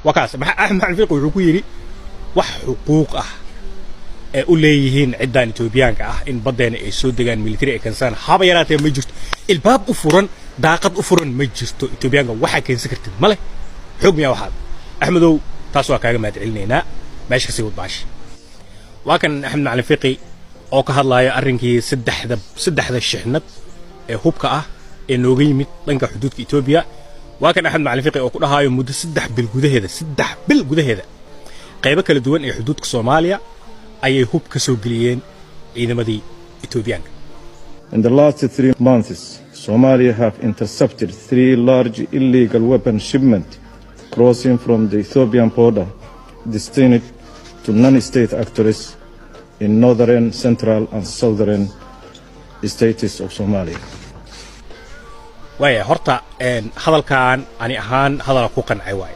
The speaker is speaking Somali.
وكاس أحمد الفقي وحكيري وحقوق أوليهن عدان إثيوبيان إن بدين السودان ميليتري كنسان حابة يراتي مجست الباب أفرن داقد أفرن مجست إثيوبيان وحا كان سكرت ماله حكم يا واحد أحمدو تاسوا كاغا ما تعلنينا ماشي كسي ودباش وكان أحمد الفقي أو كهدلايا أرنكي سدحدا الشحنة هوبكا إنه يمد دنك حدود إثيوبيا وكان أحمد الفقي أو كدهايو مدة 3 بالغدهدا qaybo kala duwan ee xuduudka Soomaaliya ayay hub ka soo galiyeen ciidamadii Itoobiyaanka. In the last 3 months, Somalia have intercepted 3 large illegal weapon shipments crossing from the Ethiopian border destined to non-state actors in northern, central and southern states of Somalia. Way horta hadalkan ani ahaan hadal ku qancay waay.